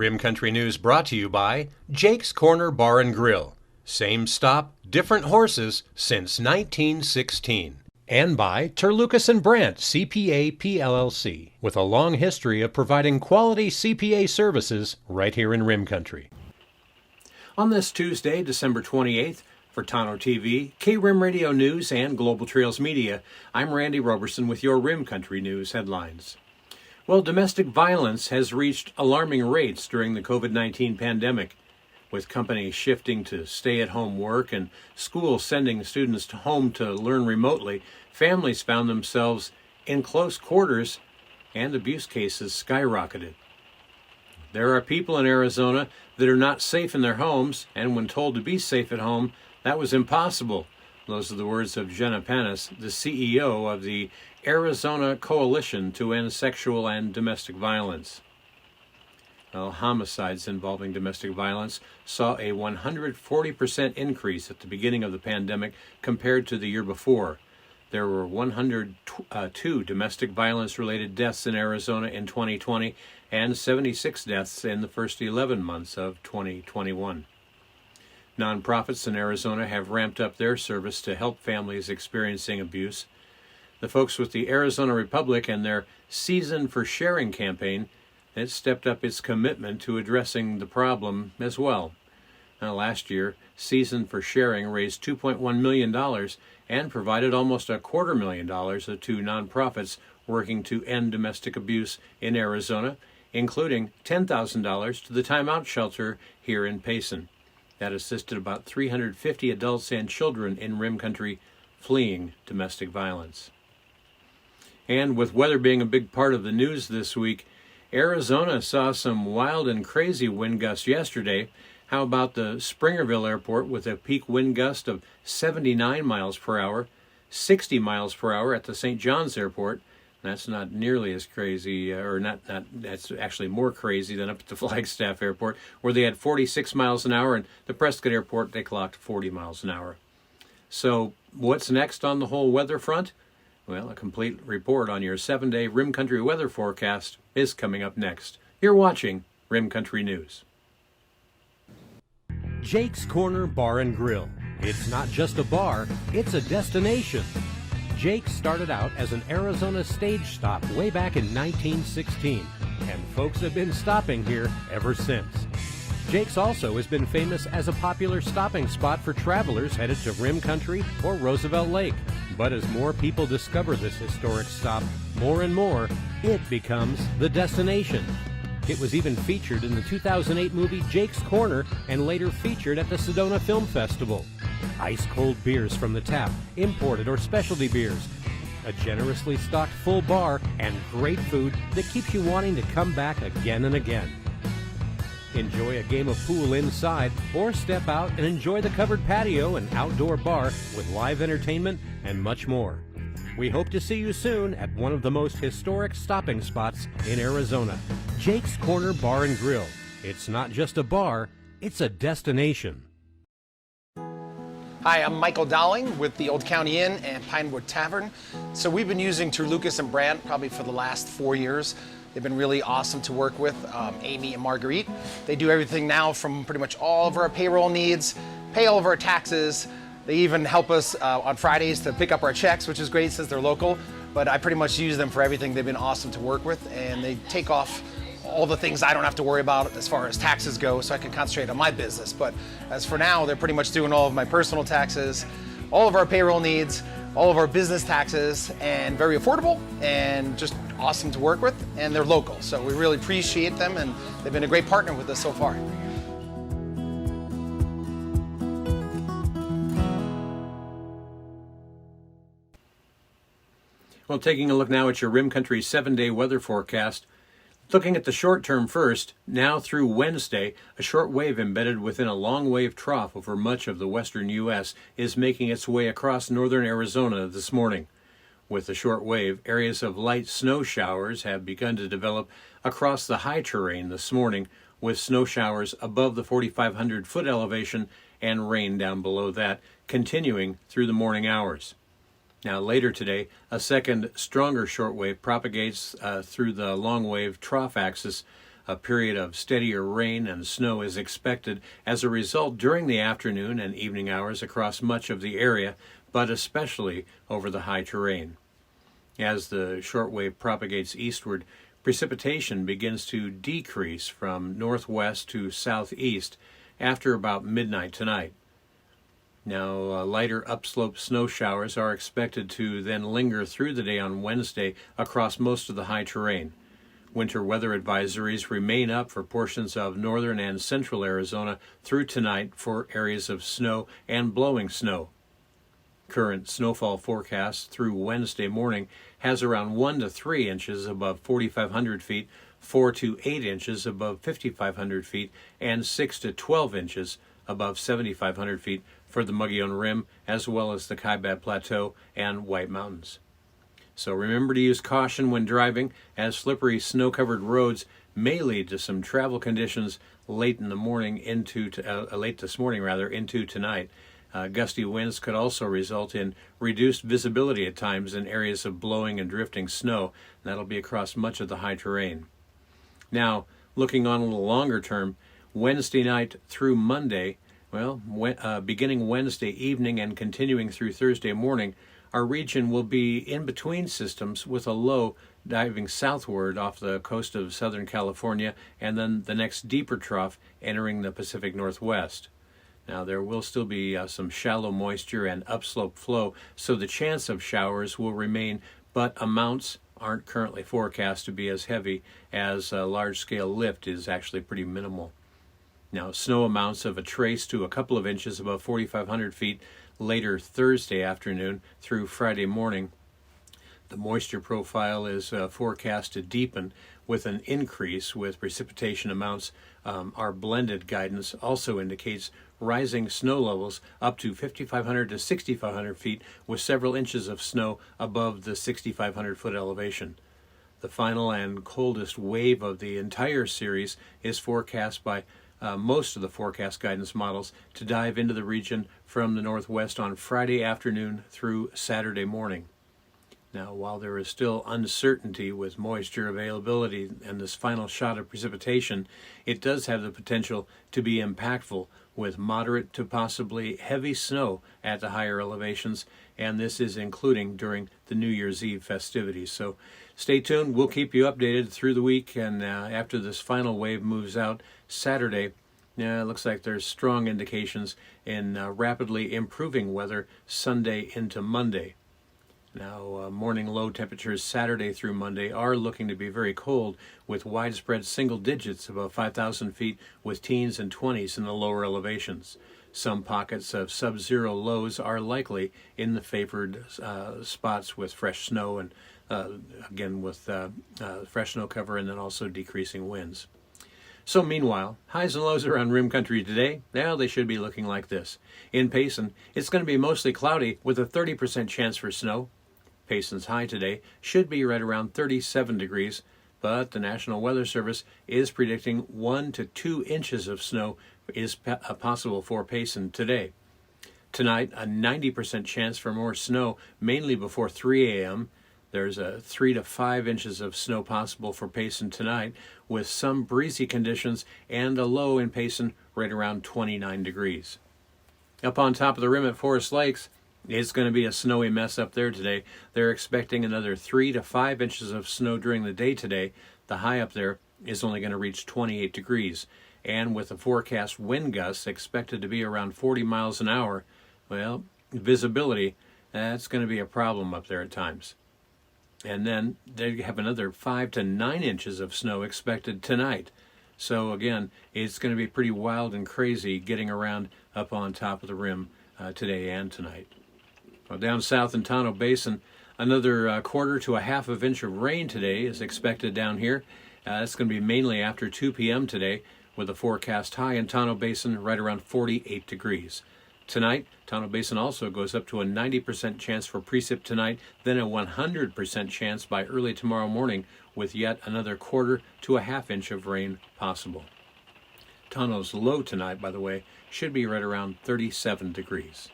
Rim Country News brought to you by Jake's Corner Bar and Grill. Same stop, different horses since 1916. And by Terlucas and Brandt, CPA PLLC, with a long history of providing quality CPA services right here in Rim Country. On this Tuesday, December 28th, for Tano TV, K-Rim Radio News, and Global Trails Media, I'm Randy Roberson with your Rim Country News headlines. Well, domestic violence has reached alarming rates during the COVID-19 pandemic. With companies shifting to stay-at-home work and schools sending students home to learn remotely, families found themselves in close quarters and abuse cases skyrocketed. There are people in Arizona that are not safe in their homes, and when told to be safe at home, that was impossible. Those are the words of Jenna Panis, the CEO of the Arizona Coalition to End Sexual and Domestic Violence. Well, homicides involving domestic violence saw a 140% increase at the beginning of the pandemic compared to the year before. There were 102 domestic violence-related deaths in Arizona in 2020 and 76 deaths in the first 11 months of 2021. Nonprofits in Arizona have ramped up their service to help families experiencing abuse. The folks with the Arizona Republic and their Season for Sharing campaign has stepped up its commitment to addressing the problem as well. Now, last year, Season for Sharing raised $2.1 million and provided almost $250,000 to nonprofits working to end domestic abuse in Arizona, including $10,000 to the Time Out Shelter here in Payson. That assisted about 350 adults and children in Rim Country fleeing domestic violence. And with weather being a big part of the news this week, Arizona saw some wild and crazy wind gusts yesterday. How about the Springerville Airport with a peak wind gust of 79 miles per hour, 60 miles per hour at the St. John's Airport. That's not nearly as crazy, that's actually more crazy than up at the Flagstaff Airport, where they had 46 miles an hour, and the Prescott Airport, they clocked 40 miles an hour. So what's next on the whole weather front? Well, a complete report on your 7-day Rim Country weather forecast is coming up next. You're watching Rim Country News. Jake's Corner Bar and Grill. It's not just a bar, it's a destination. Jake started out as an Arizona stage stop way back in 1916, and folks have been stopping here ever since. Jake's also has been famous as a popular stopping spot for travelers headed to Rim Country or Roosevelt Lake. But as more people discover this historic stop, more and more, it becomes the destination. It was even featured in the 2008 movie Jake's Corner and later featured at the Sedona Film Festival. Ice-cold beers from the tap, imported or specialty beers, a generously stocked full bar, and great food that keeps you wanting to come back again and again. Enjoy a game of pool inside or step out and enjoy the covered patio and outdoor bar with live entertainment and much more. We hope to see you soon at one of the most historic stopping spots in Arizona, Jake's Corner Bar and Grill. It's not just a bar, it's a destination. Hi, I'm Michael Dowling with the Old County Inn and Pinewood Tavern. So we've been using Terlucas and Brandt probably for the last 4 years. They've been really awesome to work with, Amy and Marguerite. They do everything now from pretty much all of our payroll needs, pay all of our taxes. They even help us on Fridays to pick up our checks, which is great since they're local. But I pretty much use them for everything. They've been awesome to work with, and they take off all the things I don't have to worry about as far as taxes go, so I can concentrate on my business. But as for now, they're pretty much doing all of my personal taxes, all of our payroll needs, all of our business taxes, and very affordable and just awesome to work with, and they're local. So we really appreciate them, and they've been a great partner with us so far. Well, taking a look now at your Rim Country 7-day weather forecast. Looking at the short term first, now through Wednesday, a short wave embedded within a long wave trough over much of the western U.S. is making its way across northern Arizona this morning. With the short wave, areas of light snow showers have begun to develop across the high terrain this morning, with snow showers above the 4,500-foot elevation and rain down below that, continuing through the morning hours. Now later today, a second stronger shortwave propagates through the long wave trough axis A period of steadier rain and snow is expected as a result during the afternoon and evening hours across much of the area, but especially over the high terrain. As the shortwave propagates eastward, precipitation begins to decrease from northwest to southeast after about midnight tonight. Now, lighter upslope snow showers are expected to then linger through the day on Wednesday across most of the high terrain. Winter weather advisories remain up for portions of northern and central Arizona through tonight for areas of snow and blowing snow. Current snowfall forecast through Wednesday morning has around 1 to 3 inches above 4,500 feet, 4 to 8 inches above 5,500 feet, and 6 to 12 inches above 7,500 feet for the Mogollon Rim, as well as the Kaibab Plateau and White Mountains. So remember to use caution when driving, as slippery snow-covered roads may lead to some travel conditions late this morning into tonight. Gusty winds could also result in reduced visibility at times in areas of blowing and drifting snow. That'll be across much of the high terrain. Now, looking on a little longer term, Wednesday night through Monday, beginning Wednesday evening and continuing through Thursday morning, our region will be in between systems with a low diving southward off the coast of Southern California and then the next deeper trough entering the Pacific Northwest. Now, there will still be some shallow moisture and upslope flow, so the chance of showers will remain, but amounts aren't currently forecast to be as heavy, as large-scale lift is actually pretty minimal. Now, snow amounts of a trace to a couple of inches above 4,500 feet later Thursday afternoon through Friday morning. The moisture profile is forecast to deepen with an increase with precipitation amounts. Our blended guidance also indicates rising snow levels up to 5,500 to 6,500 feet with several inches of snow above the 6,500 foot elevation. The final and coldest wave of the entire series is forecast by most of the forecast guidance models to dive into the region from the northwest on Friday afternoon through Saturday morning. Now, while there is still uncertainty with moisture availability and this final shot of precipitation, it does have the potential to be impactful with moderate to possibly heavy snow at the higher elevations, and this is including during the New Year's Eve festivities. So stay tuned. We'll keep you updated through the week, and after this final wave moves out Saturday, it looks like there's strong indications in rapidly improving weather Sunday into Monday. Now, morning low temperatures Saturday through Monday are looking to be very cold, with widespread single digits above 5,000 feet with teens and 20s in the lower elevations. Some pockets of sub-zero lows are likely in the favored spots with fresh snow and, again, with fresh snow cover and then also decreasing winds. So meanwhile, highs and lows around Rim Country today, now they should be looking like this. In Payson, it's going to be mostly cloudy with a 30% chance for snow. Payson's high today should be right around 37 degrees, but the National Weather Service is predicting 1 to 2 inches of snow is possible for Payson today. Tonight, a 90% chance for more snow, mainly before 3 a.m., There's a 3 to 5 inches of snow possible for Payson tonight, with some breezy conditions and a low in Payson right around 29 degrees. Up on top of the rim at Forest Lakes, it's going to be a snowy mess up there today. They're expecting another 3 to 5 inches of snow during the day today. The high up there is only going to reach 28 degrees. And with the forecast wind gusts expected to be around 40 miles an hour, well, visibility, that's going to be a problem up there at times. And then they have another 5 to 9 inches of snow expected tonight. So again, it's going to be pretty wild and crazy getting around up on top of the rim today and tonight. Well, down south in Tonto Basin, another quarter to a half of inch of rain today is expected down here. It's going to be mainly after 2 p.m. today, with a forecast high in Tonto Basin right around 48 degrees. Tonight, Tonto Basin also goes up to a 90% chance for precip tonight, then a 100% chance by early tomorrow morning, with yet another quarter to a half inch of rain possible. Tonto's low tonight, by the way, should be right around 37 degrees.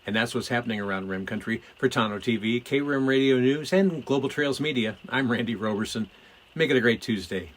And that's what's happening around Rim Country. For Tonto TV, K-Rim Radio News, and Global Trails Media, I'm Randy Roberson. Make it a great Tuesday.